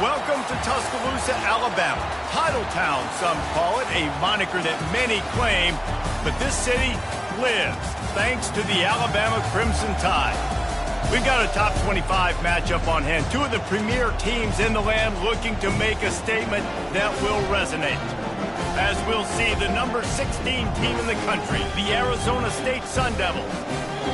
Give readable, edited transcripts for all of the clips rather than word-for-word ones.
Welcome to Tuscaloosa, Alabama. Title Town, some call it, a moniker that many claim. But this city lives thanks to the Alabama Crimson Tide. We've got a top 25 matchup on hand. Two of the premier teams in the land looking to make a statement that will resonate. As we'll see, the number 16 team in the country, the Arizona State Sun Devils,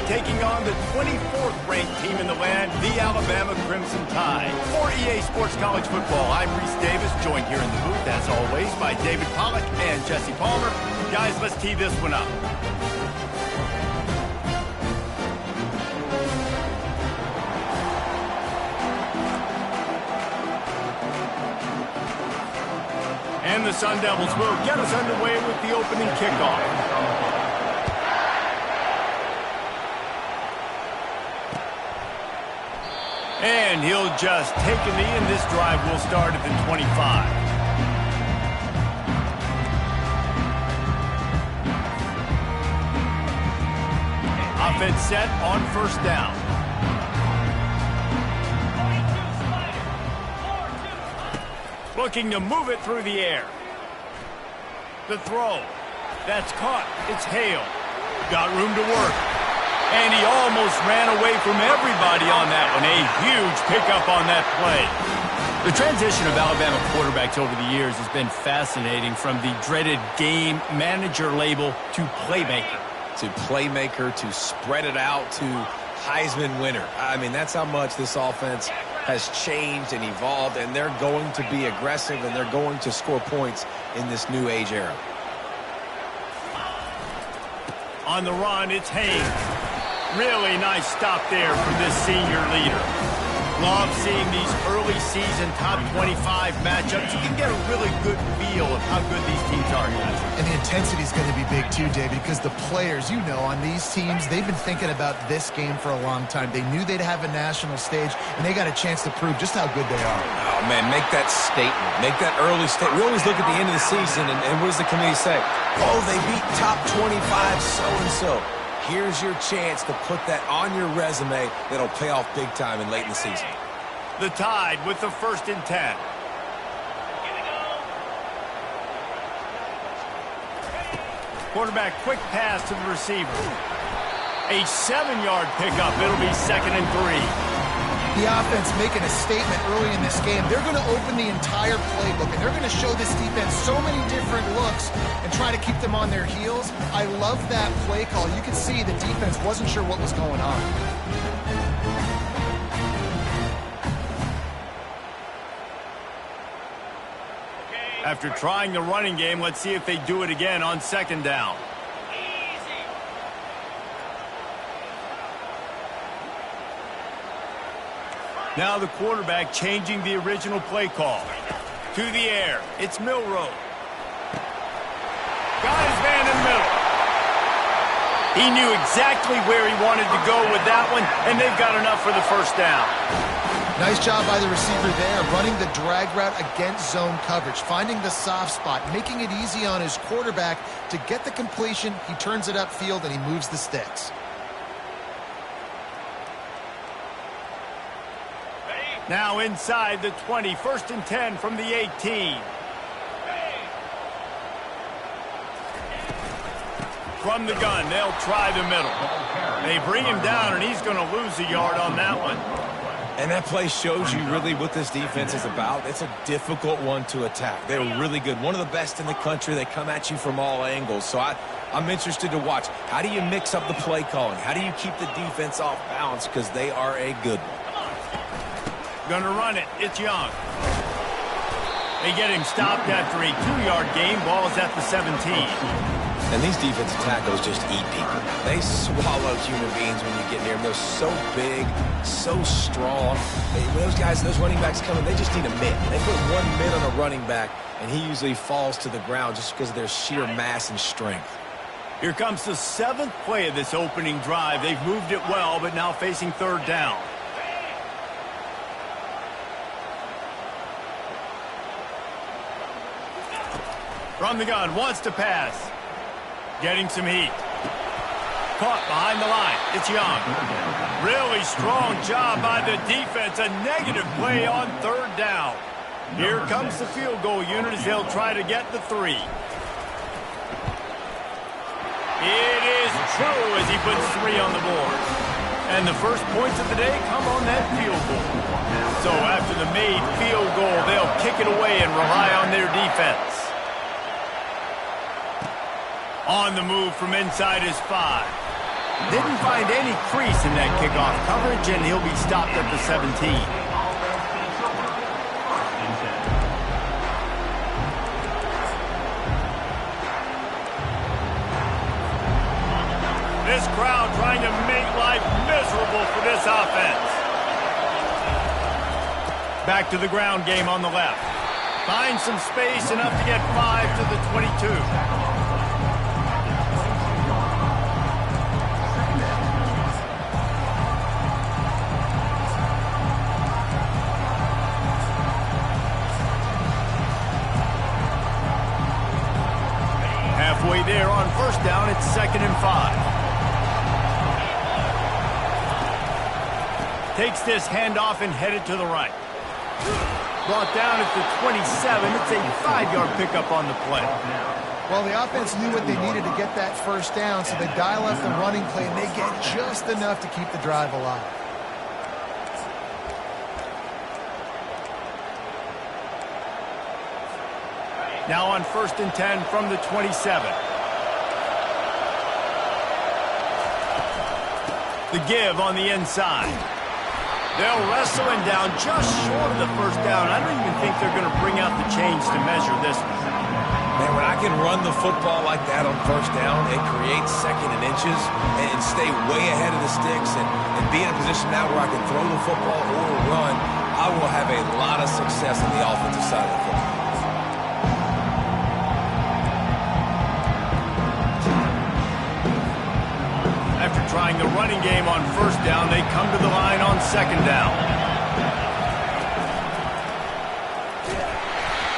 taking on the 24th ranked team in the land, the Alabama Crimson Tide. For EA Sports College Football, I'm Reese Davis, joined here in the booth, as always, by David Pollack and Jesse Palmer. Guys, let's tee this one up. And the Sun Devils will get us underway with the opening kickoff. And he'll just take a knee, and this drive will start at the 25. Offense set on first down. Looking to move it through the air. The throw. That's caught. It's Hale. Got room to work. And he almost ran away from everybody on that one. A huge pickup on that play. The transition of Alabama quarterbacks over the years has been fascinating, from the dreaded game manager label to playmaker. To playmaker, to spread it out, to Heisman winner. I mean, that's how much this offense has changed and evolved, and they're going to be aggressive, and they're going to score points in this new age era. On the run, it's Haynes. Really nice stop there from this senior leader. Love seeing these early season top 25 matchups. You can get a really good feel of how good these teams are, guys. And the intensity is going to be big too, David, because the players, you know, on these teams, they've been thinking about this game for a long time. They knew they'd have a national stage, and they got a chance to prove just how good they are. Oh, man, make that statement. Make that early statement. We always look at the end of the season, and what does the committee say? Oh, they beat top 25 so-and-so. Here's your chance to put that on your resume that'll pay off big time and late in the season. The Tide with the 1st and 10. Quarterback quick pass to the receiver. A 7-yard pickup. It'll be 2nd and 3. The offense making a statement early in this game. They're going to open the entire playbook, and they're going to show this defense so many different looks and try to keep them on their heels. I love that play call. You could see the defense wasn't sure what was going on. After trying the running game, let's see if they do it again on 2nd down. Now the quarterback changing the original play call. To the air. It's Milroe. Got his man in the middle. He knew exactly where he wanted to go with that one, and they've got enough for the 1st down. Nice job by the receiver there, running the drag route against zone coverage, finding the soft spot, making it easy on his quarterback to get the completion. He turns it upfield, and he moves the sticks. Now inside the 20, 1st and 10 from the 18. From the gun, they'll try the middle. They bring him down, and he's going to lose a yard on that one. And that play shows you really what this defense is about. It's a difficult one to attack. They're really good. One of the best in the country. They come at you from all angles. So I'm interested to watch. How do you mix up the play calling? How do you keep the defense off balance? Because they are a good one. Gonna run it. It's Young. They get him stopped after a 2-yard gain. Ball's at the 17. And these defensive tackles just eat people. They swallow human beings when you get near them. They're so big, so strong. Those guys, those running backs coming, they just need a mid. They put one mid on a running back, and he usually falls to the ground just because of their sheer mass and strength. Here comes the 7th play of this opening drive. They've moved it well, but now facing 3rd down. From the gun, wants to pass. Getting some heat. Caught behind the line. It's Young. Really strong job by the defense. A negative play on 3rd down. Here comes the field goal unit as they'll try to get the 3. It is true as he puts 3 on the board. And the first points of the day come on that field goal. So after the made field goal, they'll kick it away and rely on their defense. On the move from inside his 5. Didn't find any crease in that kickoff coverage, and he'll be stopped at the 17. This crowd trying to make life miserable for this offense. Back to the ground game on the left. Finds some space, enough to get 5 to the 22. Halfway there on first down, it's 2nd and 5. Takes this handoff and headed to the right. Brought down at the 27. It's a 5-yard pickup on the play. Well, the offense knew what they needed to get that first down, so they dial up the running play, and they get just enough to keep the drive alive. Now on 1st and 10 from the 27. The give on the inside. They'll wrestle him down just short of the first down. I don't even think they're going to bring out the chains to measure this one. Man, when I can run the football like that on first down and create 2nd and inches and stay way ahead of the sticks and be in a position now where I can throw the football or run, I will have a lot of success on the offensive side of the football. After trying the running game on first down, they come to the line on 2nd down.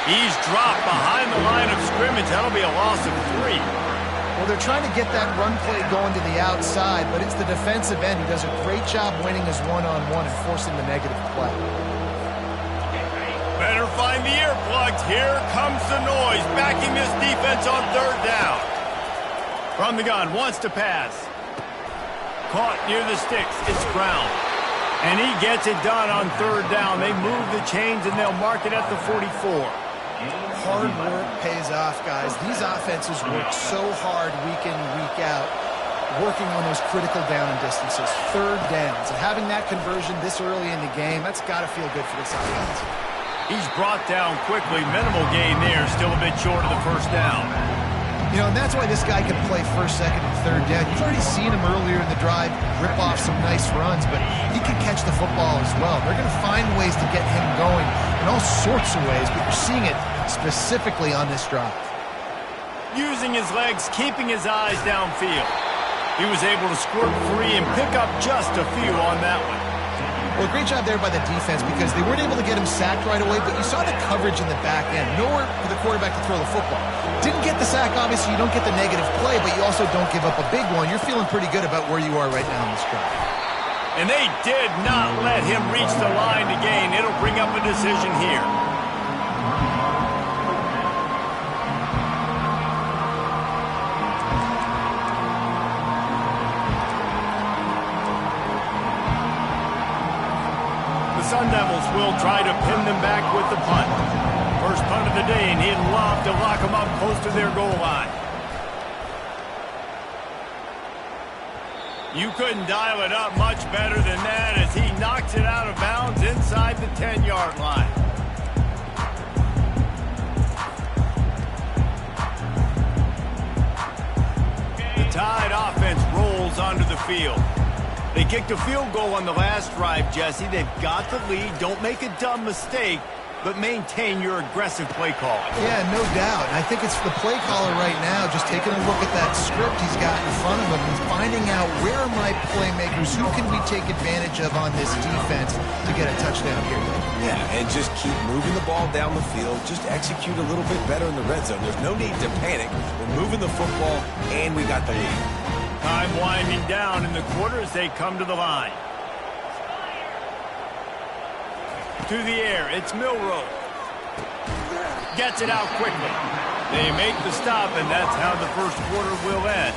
He's dropped behind the line of scrimmage. That'll be a loss of 3. Well, they're trying to get that run play going to the outside, but it's the defensive end who does a great job winning his one-on-one and forcing the negative play. Better find the earplugs. Here comes the noise, backing this defense on 3rd down. From the gun, wants to pass. Caught near the sticks. It's ground. And he gets it done on 3rd down. They move the chains, and they'll mark it at the 44. Hard work pays off, guys. These offenses work so hard week in, week out, working on those critical down and distances, 3rd downs. And having that conversion this early in the game, that's got to feel good for this offense. He's brought down quickly. Minimal gain there. Still a bit short of the first down. You know, and that's why this guy can play 1st, 2nd, and 3rd down. You've already seen him earlier in the drive rip off some nice runs, but he can catch the football as well. They're going to find ways to get him going in all sorts of ways, but you're seeing it specifically on this drive. Using his legs, keeping his eyes downfield. He was able to squirt free and pick up just a few on that one. Well, great job there by the defense because they weren't able to get him sacked right away, but you saw the coverage in the back end. Nowhere for the quarterback to throw the football. Didn't get the sack, obviously. You don't get the negative play, but you also don't give up a big one. You're feeling pretty good about where you are right now in this drive. And they did not let him reach the line to gain. It'll bring up a decision here. Sun Devils will try to pin them back with the punt. First punt of the day, and he'd love to lock them up close to their goal line. You couldn't dial it up much better than that as he knocks it out of bounds inside the 10-yard line. The Tide offense rolls onto the field. They kicked a field goal on the last drive, Jesse. They've got the lead. Don't make a dumb mistake, but maintain your aggressive play calling. Yeah, no doubt. I think it's the play caller right now just taking a look at that script he's got in front of him and finding out where are my playmakers, who can we take advantage of on this defense to get a touchdown here. Yeah, and just keep moving the ball down the field. Just execute a little bit better in the red zone. There's no need to panic. We're moving the football, and we got the lead. Time winding down in the quarter as they come to the line. To the air, it's Milrow. Gets it out quickly. They make the stop, and that's how the first quarter will end.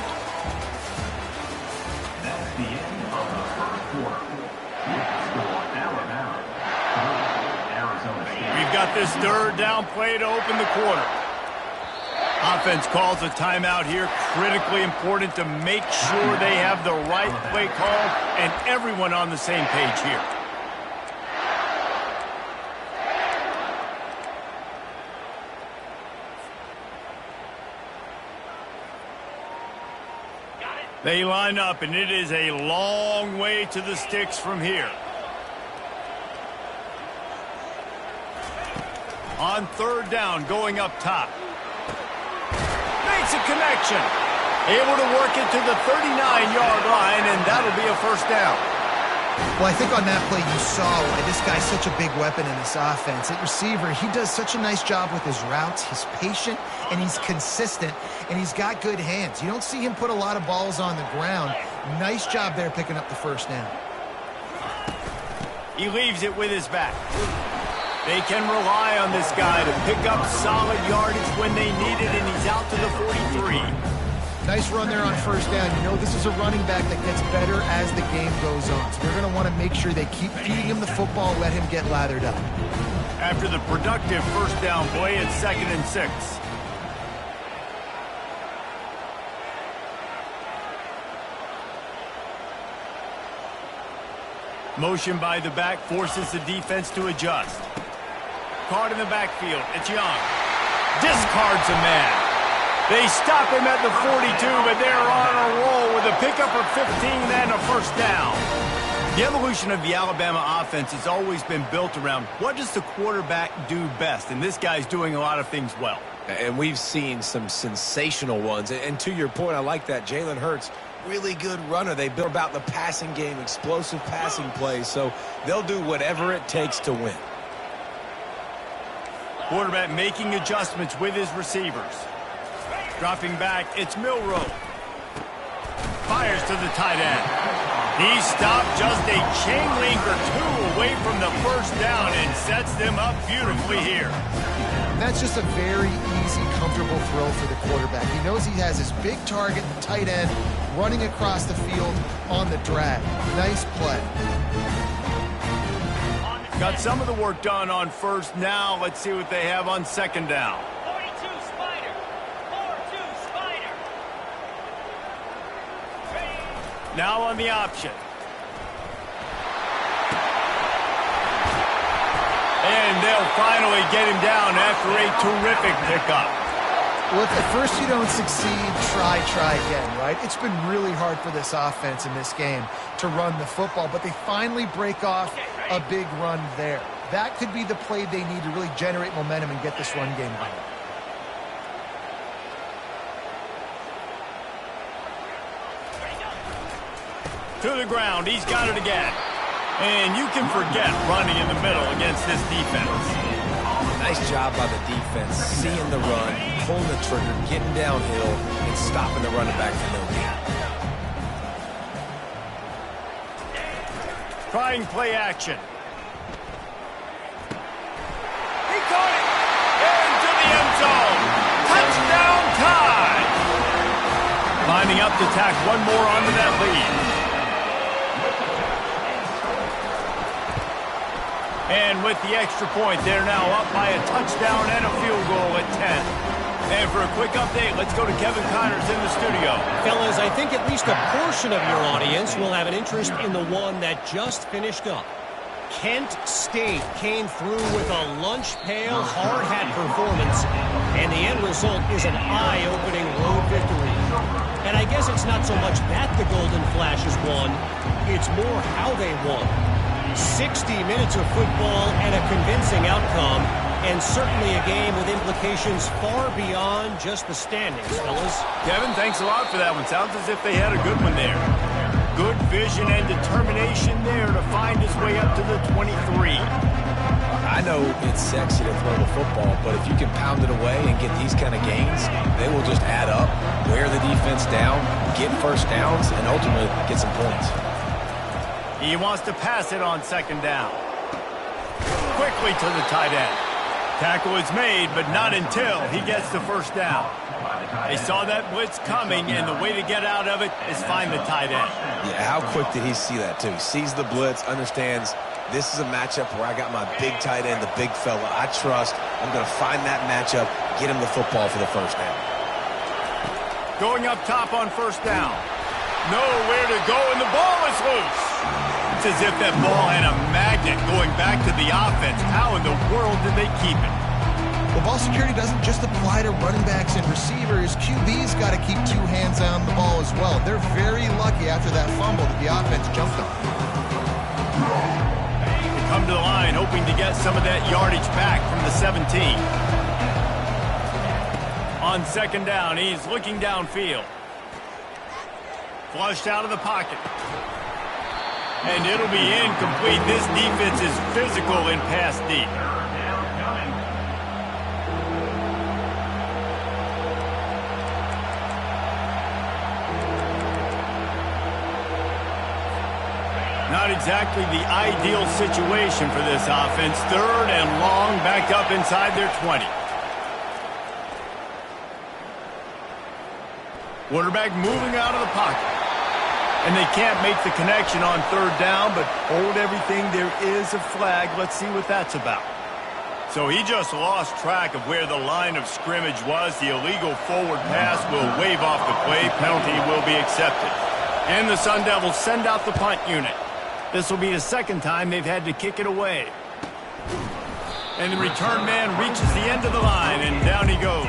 That's the end of the first quarter. With the score, Alabama, Arizona State. We've got this third down play to open the quarter. Offense calls a timeout here. Critically important to make sure they have the right play call and everyone on the same page here. They line up, and it is a long way to the sticks from here. On third down, going up top. Makes a connection. Able to work it to the 39-yard line, and that'll be a first down. Well, I think on that play you saw why this guy's such a big weapon in this offense. At receiver, he does such a nice job with his routes. He's patient, and he's consistent, and he's got good hands. You don't see him put a lot of balls on the ground. Nice job there picking up the first down. He leaves it with his back. They can rely on this guy to pick up solid yardage when they need it, and he's out to the 43. Nice run there on first down. You know this is a running back that gets better as the game goes on. So they're going to want to make sure they keep feeding him the football, let him get lathered up. After the productive first down play, it's 2nd and 6. Motion by the back forces the defense to adjust. Caught in the backfield. It's Young. Discards a man. They stop him at the 42, but they're on a roll with a pickup of 15 and a first down. The evolution of the Alabama offense has always been built around what does the quarterback do best, and this guy's doing a lot of things well. And we've seen some sensational ones. And to your point, I like that. Jalen Hurts, really good runner. They build about the passing game, explosive passing plays, so they'll do whatever it takes to win. Quarterback making adjustments with his receivers. Dropping back, it's Milroe. Fires to the tight end. He stopped just a chain link or two away from the first down and sets them up beautifully here. That's just a very easy, comfortable throw for the quarterback. He knows he has his big target, the tight end, running across the field on the drag. Nice play. Got some of the work done on first. Now let's see what they have on second down. Now on the option. And they'll finally get him down after a terrific pickup. Well, if at first you don't succeed, try again, right? It's been really hard for this offense in this game to run the football, but they finally break off a big run there. That could be the play they need to really generate momentum and get this run game going. To the ground, he's got it again. And you can forget running in the middle against this defense. Nice job by the defense, seeing the run, pulling the trigger, getting downhill, and stopping the running back for no gain. Trying play action. He caught it! Into the end zone! Touchdown time! Lining up to tack one more onto that lead. And with the extra point, they're now up by a touchdown and a field goal at 10. And for a quick update, let's go to Kevin Connors in the studio. Fellas, I think at least a portion of your audience will have an interest in the one that just finished up. Kent State came through with a lunch pail, hard hat performance, and the end result is an eye-opening road victory. And I guess it's not so much that the Golden Flashes won, it's more how they won. 60 minutes of football and a convincing outcome, and certainly a game with implications far beyond just the standings, fellas. Kevin, thanks a lot for that one. Sounds as if they had a good one there. Good vision and determination there to find his way up to the 23. I know it's sexy to throw the football, but if you can pound it away and get these kind of gains, they will just add up, wear the defense down, get first downs, and ultimately get some points. He wants to pass it on second down. Quickly to the tight end. Tackle is made, but not until he gets the first down. They saw that blitz coming, and the way to get out of it is find the tight end. Yeah, how quick did he see that, too? He sees the blitz, understands this is a matchup where I got my big tight end, the big fella I trust. I'm going to find that matchup, get him the football for the first down. Going up top on first down. Nowhere to go, and the ball is loose. It's as if that ball had a magnet going back to the offense. How in the world did they keep it? Well, ball security doesn't just apply to running backs and receivers. QB's got to keep two hands on the ball as well. They're very lucky after that fumble that the offense jumped on. They come to the line hoping to get some of that yardage back from the 17. On second down, he's looking downfield. Flushed out of the pocket. And it'll be incomplete. This defense is physical in pass deep. Not exactly the ideal situation for this offense. Third and long, back up inside their 20. Quarterback moving out of the pocket. And they can't make the connection on third down, but hold everything. There is a flag. Let's see what that's about. So he just lost track of where the line of scrimmage was. The illegal forward pass will wave off the play. Penalty will be accepted. And the Sun Devils send out the punt unit. This will be the second time they've had to kick it away. And the return man reaches the end of the line, and down he goes.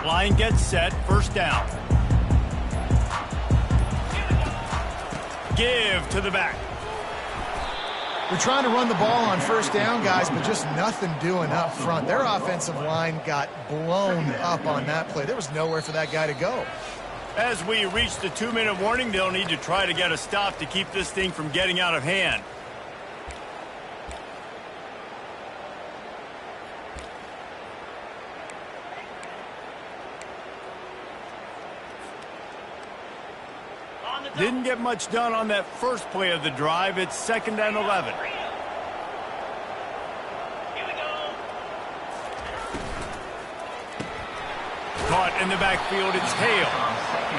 Line gets set, first down. Give to the back. They're trying to run the ball on first down, guys, but just nothing doing up front. Their offensive line got blown up on that play. There was nowhere for that guy to go. As we reach the 2-minute warning, they'll need to try to get a stop to keep this thing from getting out of hand. Didn't get much done on that first play of the drive. It's 2nd and 11. Caught in the backfield, it's Hale.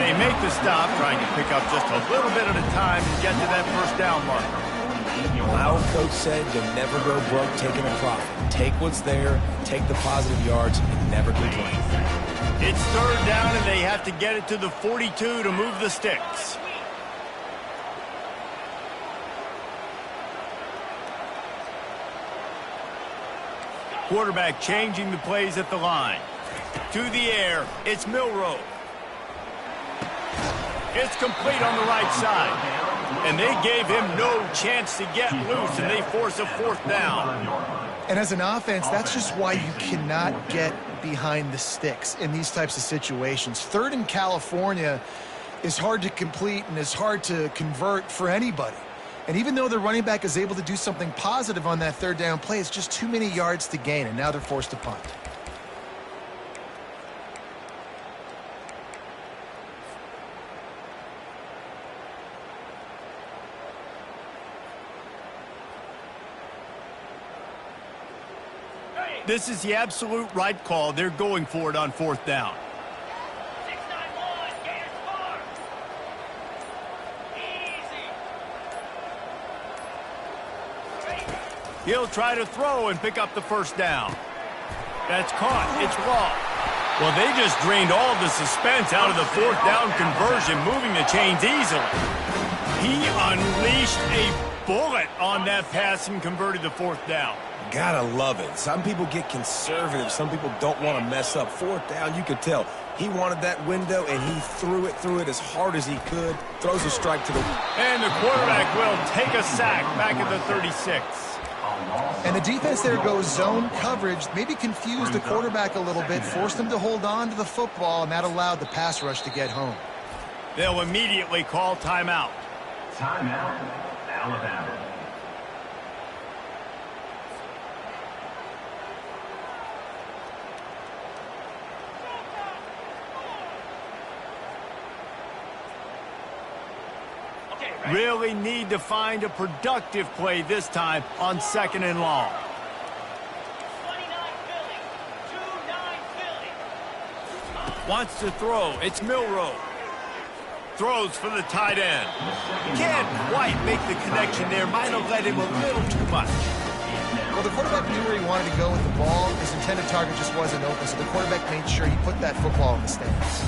They make the stop, trying to pick up just a little bit at a time to get to that first down mark. My old coach said you'll never go broke taking a profit. Take what's there, take the positive yards, and never complain. It's third down, and they have to get it to the 42 to move the sticks. Quarterback changing the plays at the line. To the air, it's Milroe. It's complete on the right side. And they gave him no chance to get loose, and they force a fourth down. And as an offense, that's just why you cannot get behind the sticks in these types of situations. Third in California is hard to complete and is hard to convert for anybody. And even though the running back is able to do something positive on that third down play, it's just too many yards to gain, and now they're forced to punt. This is the absolute right call. They're going for it on fourth down. He'll try to throw and pick up the first down. That's caught. It's raw. Well, they just drained all the suspense out of the fourth down conversion, moving the chains easily. He unleashed a bullet on that pass and converted the fourth down. Gotta love it. Some people get conservative. Some people don't want to mess up. Fourth down, you could tell. He wanted that window, and he threw it as hard as he could. Throws a strike to the... And the quarterback will take a sack back at the 36. And the defense there goes zone coverage, maybe confused the quarterback a little bit, forced him to hold on to the football, and that allowed the pass rush to get home. They'll immediately call timeout. Timeout. Alabama. Really need to find a productive play this time on 2nd and long. Wants to throw. It's Milroe. Throws for the tight end. Can't quite make the connection there. Might have led him a little too much. Well, the quarterback knew where he wanted to go with the ball. His intended target just wasn't open, so the quarterback made sure he put that football in the stands.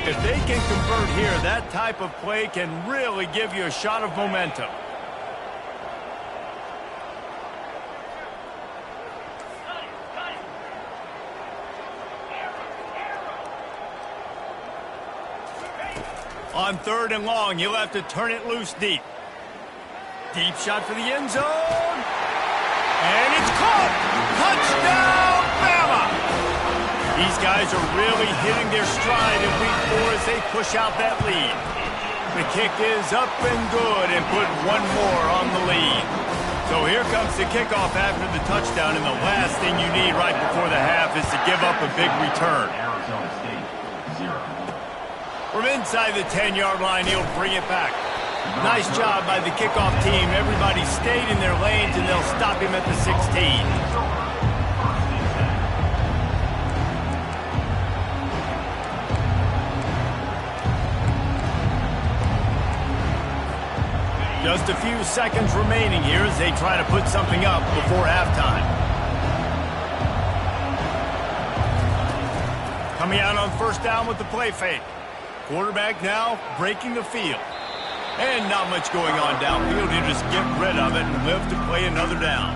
If they can convert here, that type of play can really give you a shot of momentum. On 3rd and long, you'll have to turn it loose deep. Deep shot for the end zone. And it's caught! Touchdown, Bama! These guys are really hitting their stride in week 4 as they push out that lead. The kick is up and good and put one more on the lead. So here comes the kickoff after the touchdown, and the last thing you need right before the half is to give up a big return. Arizona State, 0. From inside the 10-yard line, he'll bring it back. Nice job by the kickoff team. Everybody stayed in their lanes, and they'll stop him at the 16. Just a few seconds remaining here as they try to put something up before halftime. Coming out on 1st down with the play fake. Quarterback now breaking the field. And not much going on downfield. You just get rid of it and live to play another down.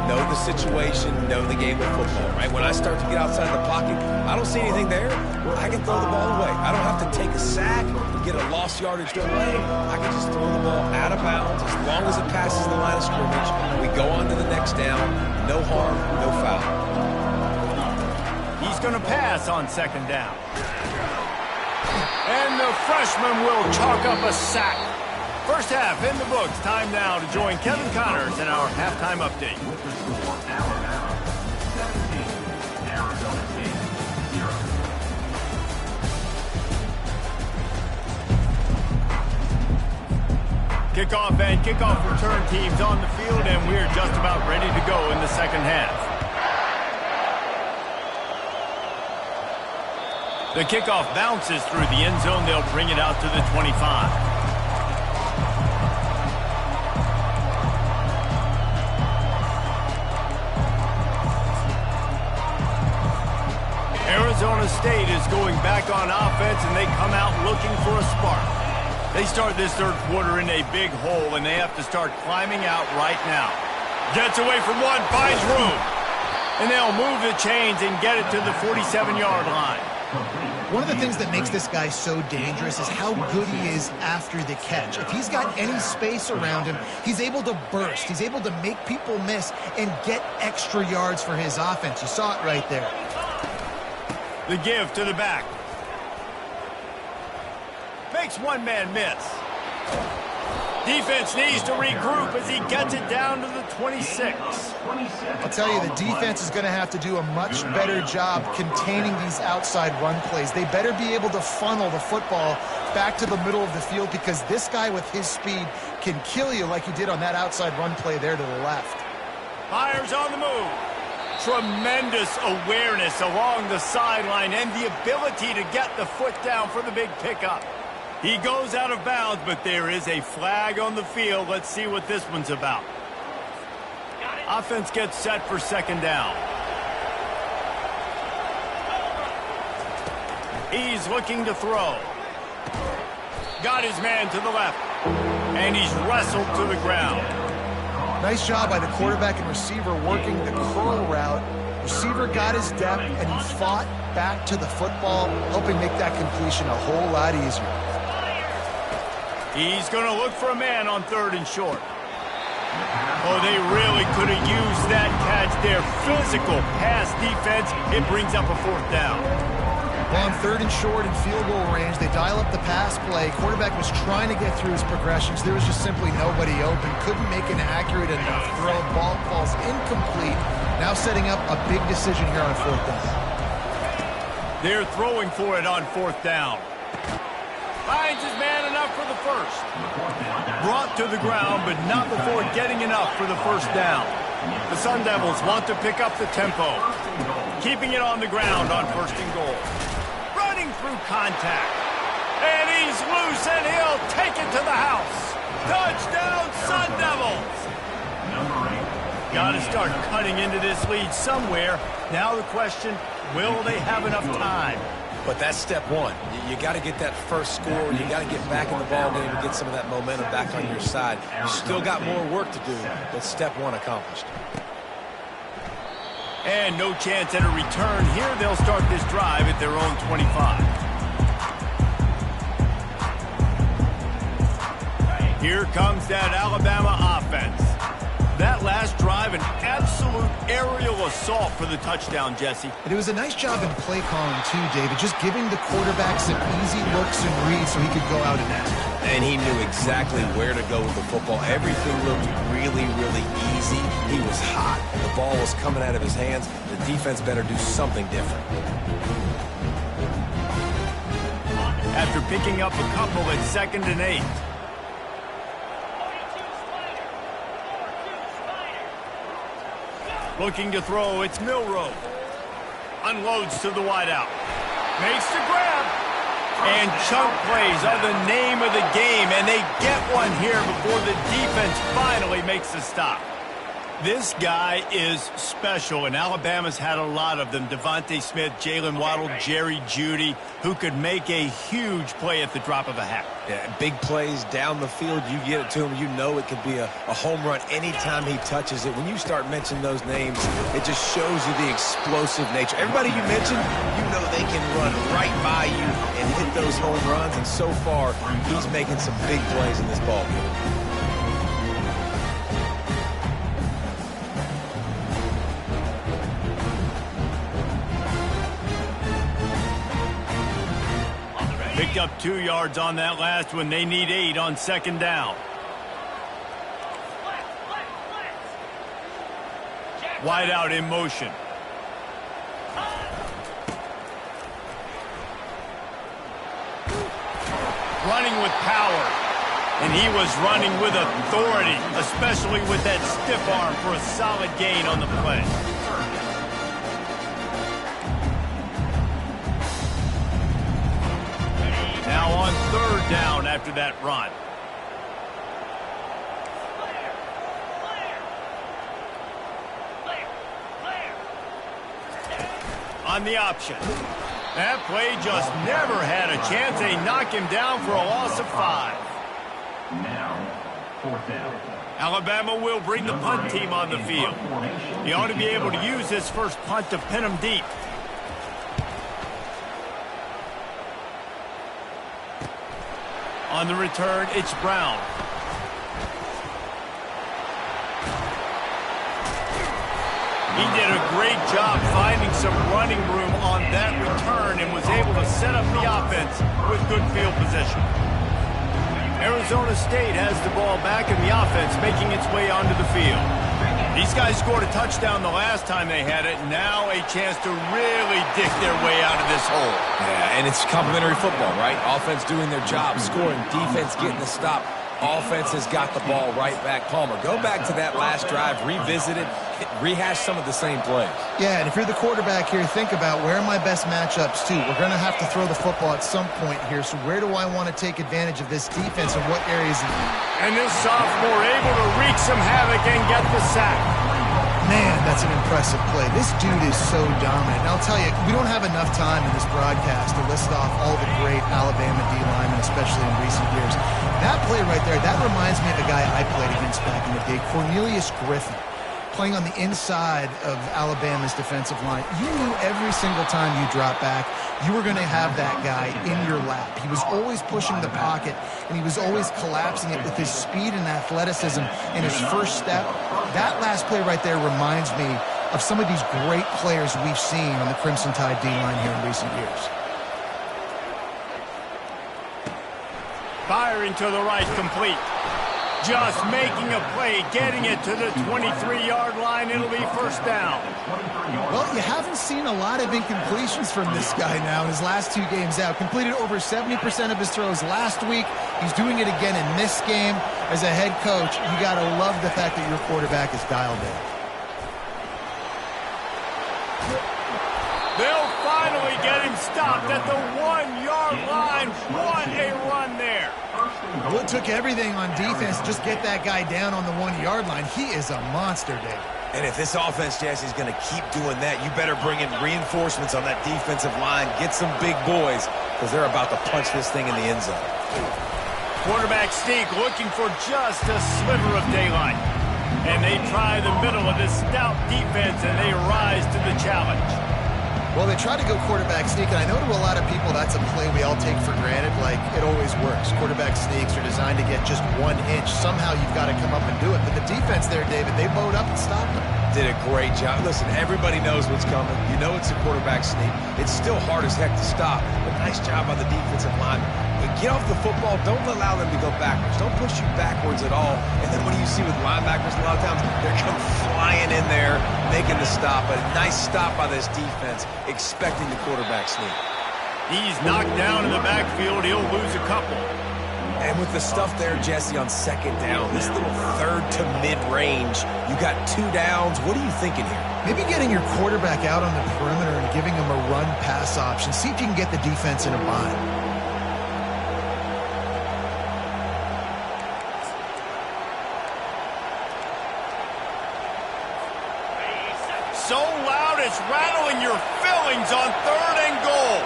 Know the situation, know the game of football, right? When I start to get outside the pocket, I don't see anything there. I can throw the ball away. I don't have to take a sack and get a lost yardage away. I can just throw the ball out of bounds as long as it passes the line of scrimmage. We go on to the next down. No harm, no foul. He's going to pass on 2nd down. And the freshman will chalk up a sack. First half in the books. Time now to join Kevin Connors in our halftime update. With the score, Alabama 17, Arizona State 0. Kickoff and kickoff return teams on the field, and we're just about ready to go in the 2nd half. The kickoff bounces through the end zone. They'll bring it out to the 25. Arizona State is going back on offense, and they come out looking for a spark. They start this 3rd quarter in a big hole, and they have to start climbing out right now. Gets away from one, finds room. And they'll move the chains and get it to the 47-yard line. One of the things that makes this guy so dangerous is how good he is after the catch. If he's got any space around him, he's able to burst. He's able to make people miss and get extra yards for his offense. You saw it right there. The give to the back. Makes one man miss. Defense needs to regroup as he gets it down to the 26. I'll tell you, the defense is going to have to do a much better job containing these outside run plays. They better be able to funnel the football back to the middle of the field, because this guy with his speed can kill you like he did on that outside run play there to the left. Fires on the move. Tremendous awareness along the sideline and the ability to get the foot down for the big pickup. He goes out of bounds, but there is a flag on the field. Let's see what this one's about. Offense gets set for 2nd down. He's looking to throw. Got his man to the left. And he's wrestled to the ground. Nice job by the quarterback and receiver working the curl route. Receiver got his depth, and he fought back to the football, helping make that completion a whole lot easier. He's going to look for a man on 3rd and short. Oh, they really could have used that catch there. Physical pass defense. It brings up a 4th down. Well, on 3rd and short and field goal range, they dial up the pass play. Quarterback was trying to get through his progressions. There was just simply nobody open. Couldn't make an accurate enough throw. Ball falls incomplete. Now setting up a big decision here on 4th down. They're throwing for it on 4th down. Finds his man enough for the first. Brought to the ground, but not before getting enough for the first down. The Sun Devils want to pick up the tempo. Keeping it on the ground on 1st and goal. Running through contact. And he's loose, and he'll take it to the house. Touchdown, Sun Devils! Got to start cutting into this lead somewhere. Now the question, will they have enough time? But that's step one. You got to get that first score. You got to get back in the ball game and get some of that momentum back on your side. You still got more work to do, but step one accomplished. And no chance at a return here. They'll start this drive at their own 25. Here comes that Alabama offense. That last drive, an absolute aerial assault for the touchdown, Jesse. And it was a nice job in play calling, too, David. Just giving the quarterback some easy looks and reads so he could go out and execute. And he knew exactly where to go with the football. Everything looked really, really easy. He was hot. The ball was coming out of his hands. The defense better do something different. After picking up a couple at 2nd and 8. Looking to throw, it's Milroe. Unloads to the wideout. Makes the grab. And chunk plays are the name of the game, and they get one here before the defense finally makes the stop. This guy is special, and Alabama's had a lot of them. Devontae Smith, Jalen Waddle, Jerry Jeudy, who could make a huge play at the drop of a hat. Yeah, big plays down the field. You get it to him, you know it could be a home run anytime he touches it. When you start mentioning those names, it just shows you the explosive nature. Everybody you mentioned, you know they can run right by you and hit those home runs, and so far, he's making some big plays in this ball game. Picked up 2 yards on that last one. They need 8 on 2nd down. Wide out in motion. Running with power. And he was running with authority, especially with that stiff arm for a solid gain on the play. Now on 3rd down after that run. On the option. That play just never had a chance. They knock him down for a loss of 5. Now, 4th down. Alabama will bring the punt team on the field. He ought to be able to use his first punt to pin him deep. On the return, it's Brown. He did a great job finding some running room on that return and was able to set up the offense with good field position. Arizona State has the ball back in the offense, making its way onto the field. These guys scored a touchdown the last time they had it. Now a chance to really dig their way out of this hole. Yeah, and it's complimentary football, right? Offense doing their job, scoring, defense getting the stop. Offense has got the ball right back. Palmer, go back to that last drive, revisit it, rehash some of the same plays. Yeah, and if you're the quarterback here, think about where are my best matchups too. We're going to have to throw the football at some point here, so where do I want to take advantage of this defense and what areas? And this sophomore able to wreak some havoc and get the sack. Man, that's an impressive play. This dude is so dominant. And I'll tell you, we don't have enough time in this broadcast to list off all the great Alabama D-linemen, especially in recent years. That play right there, that reminds me of a guy I played against back in the day, Cornelius Griffin, playing on the inside of Alabama's defensive line. You knew every single time you dropped back, you were going to have that guy in your lap. He was always pushing the pocket, and he was always collapsing it with his speed and athleticism in his first step. That last play right there reminds me of some of these great players we've seen on the Crimson Tide D-line here in recent years. firing to the right, complete. Just making a play, getting it to the 23-yard line. It'll be first down. Well, you haven't seen a lot of incompletions from this guy now in his last 2 games out. Completed over 70% of his throws last week. He's doing it again in this game. As a head coach, you got to love the fact that your quarterback is dialed in. They'll finally get him stopped at the 1-yard line. What a run there. Well, it took everything on defense to just get that guy down on the 1-yard line. He is a monster, Dave. And if this offense, Jesse, is going to keep doing that, you better bring in reinforcements on that defensive line. Get some big boys, because they're about to punch this thing in the end zone. Quarterback sneak looking for just a sliver of daylight. And they try the middle of this stout defense, and they rise to the challenge. Well, they try to go quarterback sneak, and I know to a lot of people that's a play we all take for granted. Like, it always works. Quarterback sneaks are designed to get just 1 inch. Somehow you've got to come up and do it. But the defense there, David, they bowed up and stopped them. Did a great job. Listen, everybody knows what's coming. You know it's a quarterback sneak. It's still hard as heck to stop, but nice job on the defensive lineman. But get off the football. Don't allow them to go backwards. Don't push you backwards at all. And then what do you see with linebackers a lot of times? They're come flying in there, making the stop. But a nice stop by this defense, expecting the quarterback sneak. He's knocked down in the backfield. He'll lose a couple. And with the stuff there, Jesse, on second down, this little third to mid-range, you got 2 downs. What are you thinking here? Maybe getting your quarterback out on the perimeter and giving him a run-pass option. See if you can get the defense in a bind. So loud it's rattling your fillings on 3rd and goal.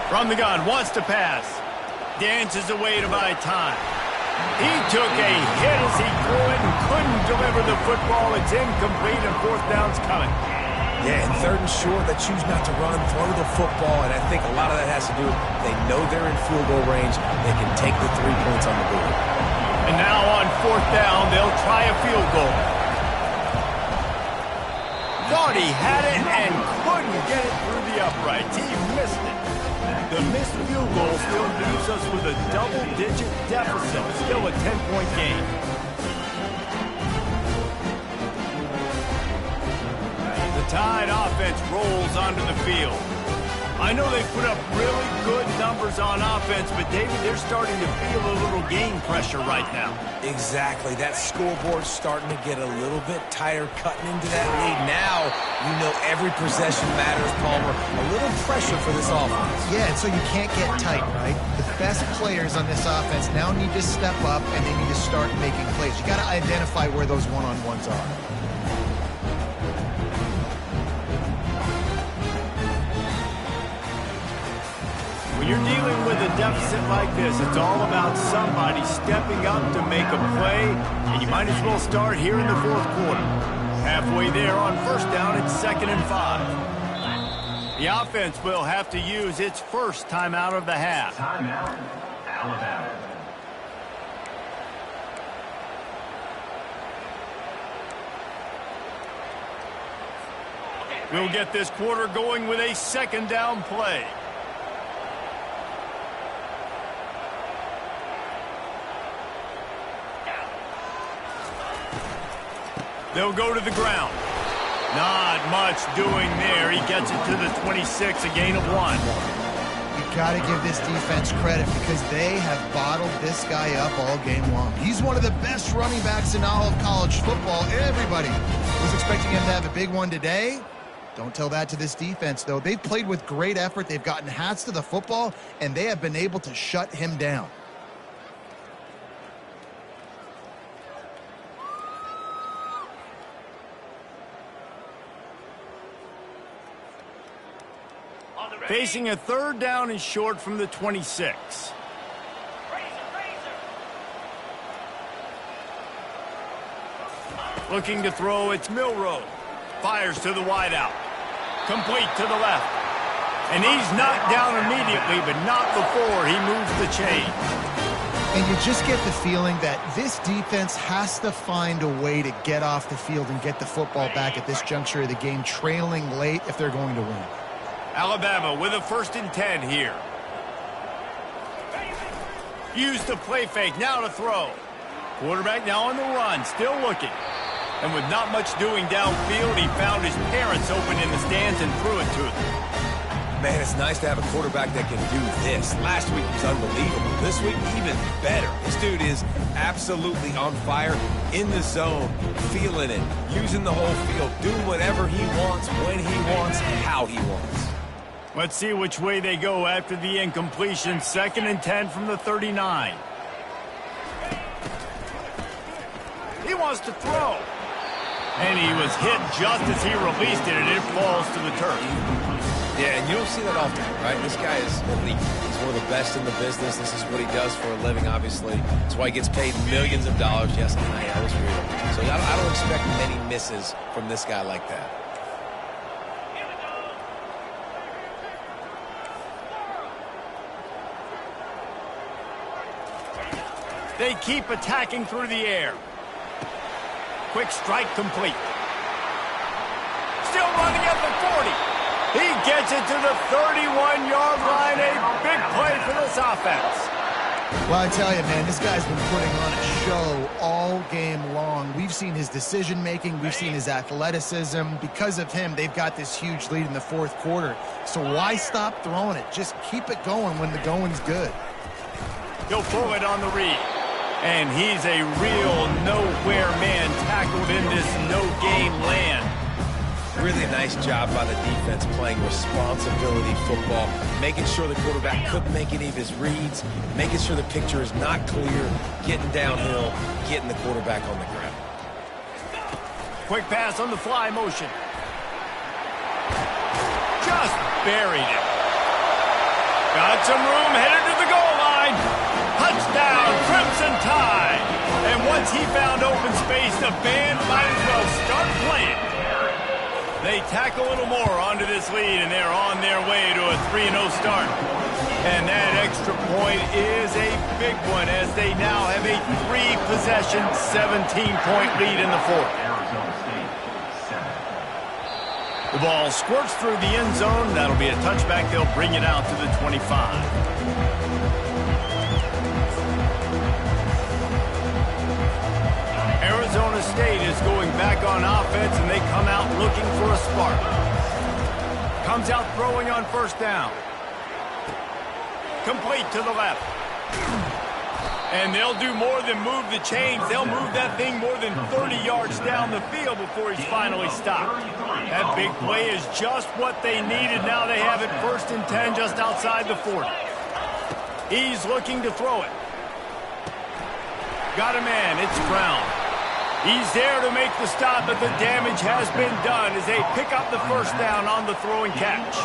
From the gun, wants to pass. Dances away to buy time. He took a hit as he threw it and couldn't deliver the football. It's incomplete and 4th down's coming. Yeah, and 3rd and short, they choose not to run, throw the football, and I think a lot of that has to do with they know they're in field goal range. They can take the 3 points on the board. And now on 4th down, they'll try a field goal. Thought he had it and couldn't get it through the uprights. He missed it. The missed field goal still leaves us with a double-digit deficit. Still a 10-point game. The Tide offense rolls onto the field. I know they put up really good numbers on offense, but David, they're starting to feel a little game pressure right now. Exactly. That scoreboard's starting to get a little bit tighter, cutting into that lead. Now, you know every possession matters, Palmer. A little pressure for this offense. Yeah, and so you can't get tight, right? The best players on this offense now need to step up, and they need to start making plays. You got to identify where those one-on-ones are. When you're dealing with a deficit like this, it's all about somebody stepping up to make a play, and you might as well start here in the 4th quarter. Halfway there on 1st down, it's 2nd and 5. The offense will have to use its first timeout of the half. Timeout, Alabama. We'll get this quarter going with a 2nd down play. They'll go to the ground. Not much doing there. He gets it to the 26, a gain of 1. You got to give this defense credit because they have bottled this guy up all game long. He's one of the best running backs in all of college football. Everybody was expecting him to have a big one today. Don't tell that to this defense, though. They've played with great effort. They've gotten hats to the football, and they have been able to shut him down. Facing a 3rd down and short from the 26. Looking to throw, it's Milroe. Fires to the wideout. Complete to the left. And he's knocked down immediately, but not before he moves the chain. And you just get the feeling that this defense has to find a way to get off the field and get the football back at this juncture of the game, trailing late if they're going to win. Alabama with a 1st and 10 here. Use the play fake, now to throw. Quarterback now on the run, still looking. And with not much doing downfield, he found his parents open in the stands and threw it to them. Man, it's nice to have a quarterback that can do this. Last week he was unbelievable. This week, even better. This dude is absolutely on fire, in the zone, feeling it, using the whole field, doing whatever he wants, when he wants, how he wants. Let's see which way they go after the incompletion. 2nd and 10 from the 39. He wants to throw. And he was hit just as he released it, and it falls to the turf. Yeah, and you don't see that often, right? This guy is elite. He's one of the best in the business. This is what he does for a living, obviously. That's why he gets paid millions of dollars. Yes, I was real. So I don't expect many misses from this guy like that. They keep attacking through the air. Quick strike complete. Still running at the 40. He gets it to the 31-yard line. A big play for this offense. Well, I tell you, man, this guy's been putting on a show all game long. We've seen his decision-making. We've seen his athleticism. Because of him, they've got this huge lead in the 4th quarter. So why stop throwing it? Just keep it going when the going's good. He'll throw it on the read. And he's a real nowhere man tackled in this no-game land. Really nice job by the defense playing responsibility football, making sure the quarterback couldn't make any of his reads, making sure the picture is not clear, getting downhill, getting the quarterback on the ground. Quick pass on the fly motion. Just buried it. Got some room, headed to the goal line. Touchdown, Crimson Tide. And once he found open space, the band might as well start playing. They tack a little more onto this lead, and they're on their way to a 3-0 start. And that extra point is a big one, as they now have a 3-possession, 17-point lead in the 4th. The ball squirts through the end zone. That'll be a touchback. They'll bring it out to the 25. Arizona State is going back on offense, and they come out looking for a spark. Comes out throwing on 1st down. Complete to the left. And they'll do more than move the chains. They'll move that thing more than 30 yards down the field before he's finally stopped. That big play is just what they needed. Now they have it 1st and 10 just outside the 40. He's looking to throw it. Got a man. It's Brown. He's there to make the stop, but the damage has been done as they pick up the 1st down on the throw and catch.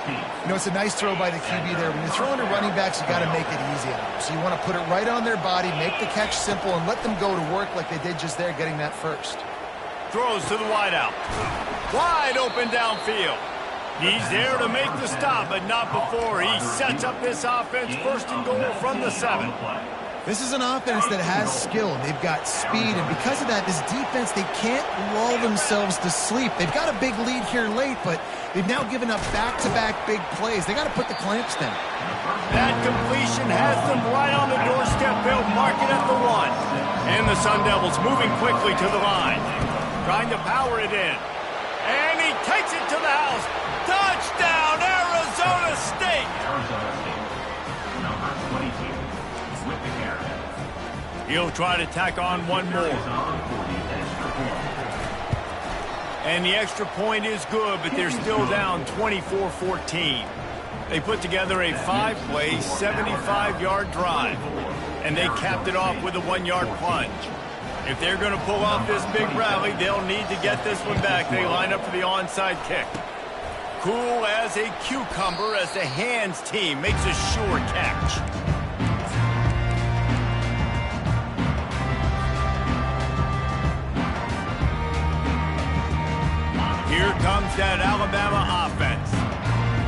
You know, it's a nice throw by the QB there. When you're throwing to running backs, you got to make it easy on them. So you want to put it right on their body, make the catch simple, and let them go to work like they did just there, getting that 1st. Throws to the wideout. Wide open downfield. He's there to make the stop, but not before he sets up this offense 1st and goal from the 7. This is an offense that has skill. They've got speed, and because of that, this defense, they can't lull themselves to sleep. They've got a big lead here late, but they've now given up back-to-back big plays. They got to put the clamps down. That completion has them right on the doorstep. They'll mark it at the 1. And the Sun Devils moving quickly to the line. Trying to power it in. And he takes it to the house. Touchdown, Arizona State! Arizona State, number 22, with the carry. He'll try to tack on one more. And the extra point is good, but they're still down 24-14. They put together a 5-play, 75-yard drive. And they capped it off with a 1-yard plunge. If they're going to pull off this big rally, they'll need to get this one back. They line up for the onside kick. Cool as a cucumber as the hands team makes a sure catch. Here comes that Alabama offense.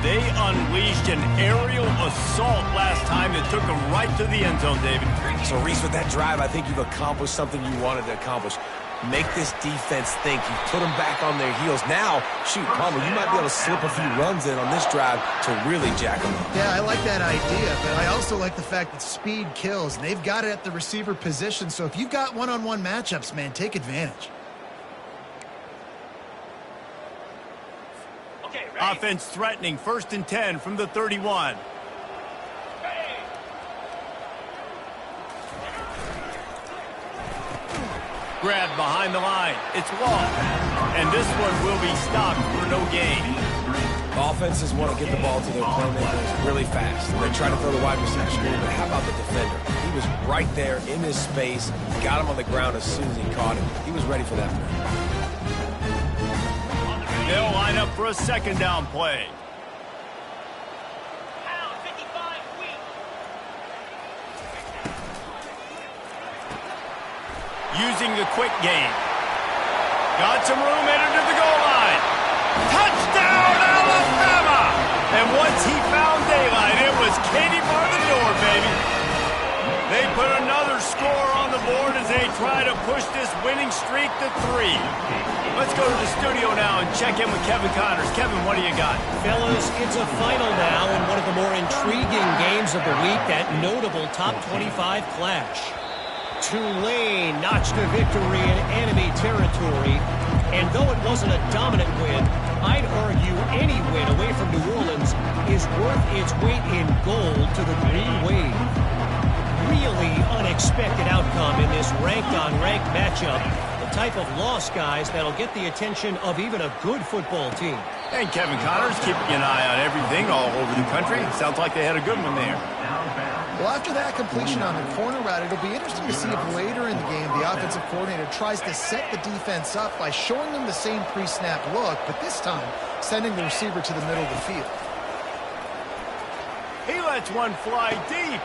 They unleashed an aerial assault last time that took them right to the end zone, David. So, Reese, with that drive, I think you've accomplished something you wanted to accomplish. make this defense think. You put them back on their heels. Now, shoot, Palmer, you might be able to slip a few runs in on this drive to really jack them up. Yeah, I like that idea, but I also like the fact that speed kills, and they've got it at the receiver position. So if you've got one-on-one matchups, man, take advantage. Okay, offense threatening, 1st and 10 from the 31. Grab behind the line. It's long. And this one will be stopped for no gain. Offenses want to get the ball to their playmakers really fast. They try to throw the wide receiver screen, but how about the defender? He was right there in his space, got him on the ground as soon as he caught him. He was ready for that play. They'll line up for a 2nd down play. Using the quick game. Got some room, entered to the goal line. Touchdown, Alabama! And once he found daylight, it was Katie bar the door, baby. They put another score on the board as they try to push this winning streak to 3. Let's go to the studio now and check in with Kevin Connors. Kevin, what do you got? Fellas, it's a final now in one of the more intriguing games of the week, that notable top 25 clash. Tulane notched a victory in enemy territory, and though it wasn't a dominant win, I'd argue any win away from New Orleans is worth its weight in gold to the Green Wave. Really unexpected outcome in this ranked-on-ranked matchup. The type of loss, guys, that'll get the attention of even a good football team. And Kevin Connors keeping an eye on everything all over the country. Sounds like they had a good one there. Well, after that completion on the corner route, it'll be interesting to see if later in the game the offensive coordinator tries to set the defense up by showing them the same pre-snap look, but this time sending the receiver to the middle of the field. He lets one fly deep.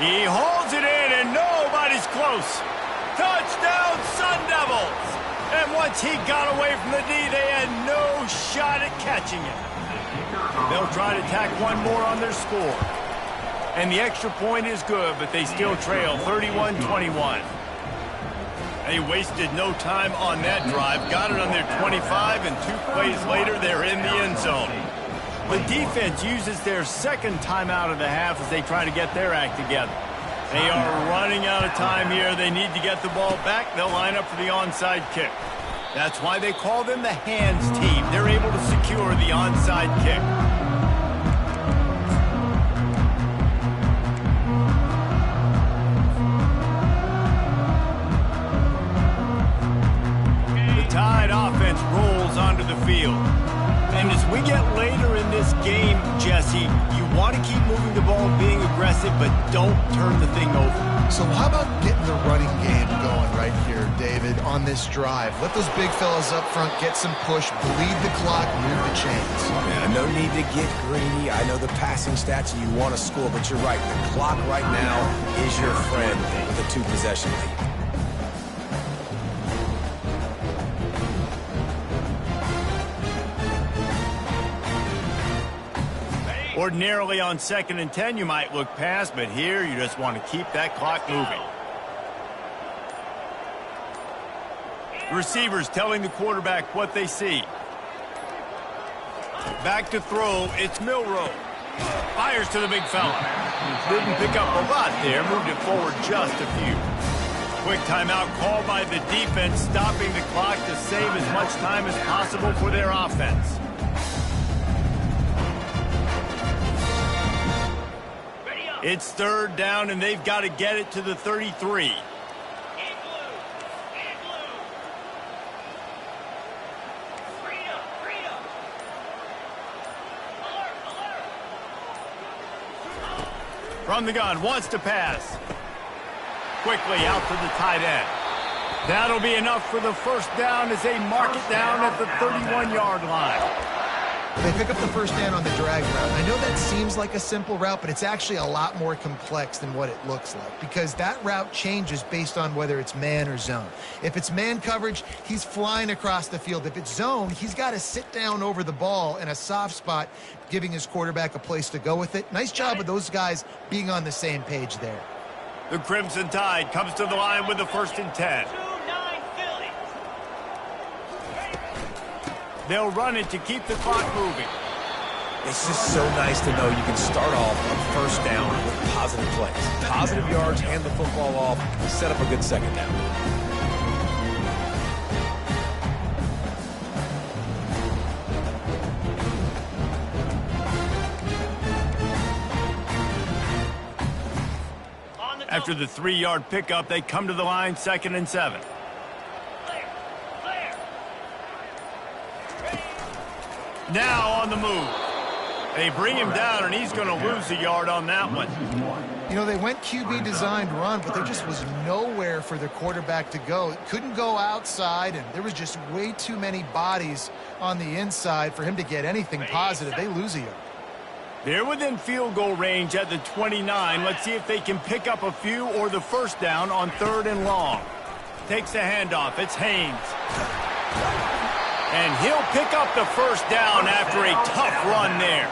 He holds it in, and nobody's close. Touchdown, Sun Devils! And once he got away from the D, they had no shot at catching it. They'll try to tack one more on their score. And the extra point is good, but they still trail 31-21. They wasted no time on that drive. Got it on their 25, and 2 plays later, they're in the end zone. The defense uses their 2nd timeout of the half as they try to get their act together. They are running out of time here. They need to get the ball back. They'll line up for the onside kick. That's why they call them the hands team. They're able to secure the onside kick. Tide offense rolls onto the field. And as we get later in this game, Jesse, you want to keep moving the ball, being aggressive, but don't turn the thing over. So how about getting the running game going right here, David, on this drive? Let those big fellas up front get some push, bleed the clock, move the chains. Yeah, no need to get greedy. I know the passing stats you want to score, but you're right. The clock right now is your friend with a 2-possession lead. Ordinarily on 2nd and 10, you might look past, but here you just want to keep that clock moving. Receivers telling the quarterback what they see. Back to throw, it's Milroe. Fires to the big fella. Didn't pick up a lot there, moved it forward just a few. Quick timeout called by the defense, stopping the clock to save as much time as possible for their offense. It's 3rd down, and they've got to get it to the 33. From the gun, wants to pass. Quickly out to the tight end. That'll be enough for the 1st down as they mark it down at the 31-yard line. They pick up the 1st down on the drag route. I know that seems like a simple route, but it's actually a lot more complex than what it looks like because that route changes based on whether it's man or zone. If it's man coverage, he's flying across the field. If it's zone, he's got to sit down over the ball in a soft spot, giving his quarterback a place to go with it. Nice job of those guys being on the same page there. The Crimson Tide comes to the line with the 1st and 10. They'll run it to keep the clock moving. It's just so nice to know you can start off on first down with positive plays. Positive yards, hand the football off, set up a good second down. After the 3-yard pickup, they come to the line 2nd and 7. Now on the move. They bring him down, and he's going to lose a yard on that one. You know, they went QB designed run, but there just was nowhere for the quarterback to go. Couldn't go outside, and there was just way too many bodies on the inside for him to get anything positive. They lose a yard. They're within field goal range at the 29. Let's see if they can pick up a few or the first down on 3rd and long. Takes the handoff. It's Haynes. And he'll pick up the first down after a tough run there.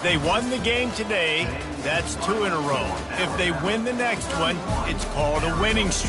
They won the game today. That's 2 in a row. If they win the next one, it's called a winning streak.